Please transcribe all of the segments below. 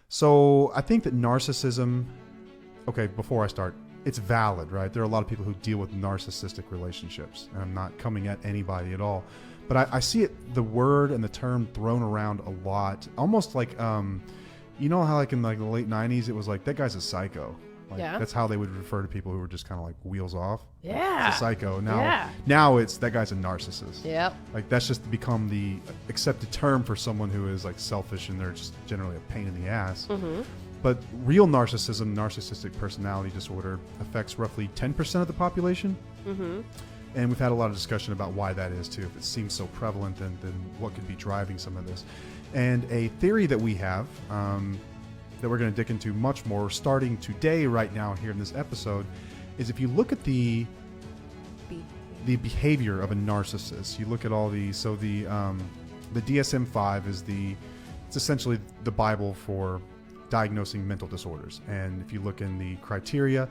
So I think that narcissism, okay, before I start, it's valid, right? There are a lot of people who deal with narcissistic relationships, and I'm not coming at anybody at all. But I see it, the word and the term thrown around a lot, almost like, you know how like in like the late 90s, it was like, that guy's a psycho. Like, Yeah. that's how they would refer to people who were just kind of like wheels off. Yeah. It's a psycho. Now, Yeah. now it's that guy's a narcissist. Yep. Like that's just become the accepted term for someone who is like selfish and they're just generally a pain in the ass. Mm-hmm. But real narcissism, narcissistic personality disorder, affects roughly 10% of the population. Mm-hmm. And we've had a lot of discussion about why that is too. If it seems so prevalent, then what could be driving some of this? And a theory that we have that we're going to dig into much more starting today, right now, here in this episode, is if you look at the behavior of a narcissist, you look at all the DSM-5 is it's essentially the Bible for diagnosing mental disorders. And if you look in the criteria,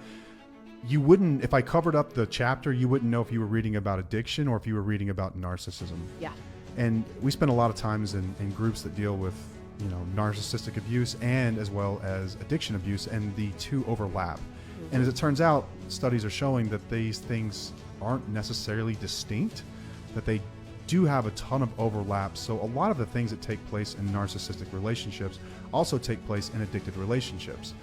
you wouldn't, if I covered up the chapter, you wouldn't know if you were reading about addiction or if you were reading about narcissism. Yeah. And we spend a lot of times in groups that deal with, you know, narcissistic abuse and as well as addiction abuse, and the two overlap. Mm-hmm. And as it turns out, studies are showing that these things aren't necessarily distinct, that they do have a ton of overlap. So a lot of the things that take place in narcissistic relationships also take place in addicted relationships.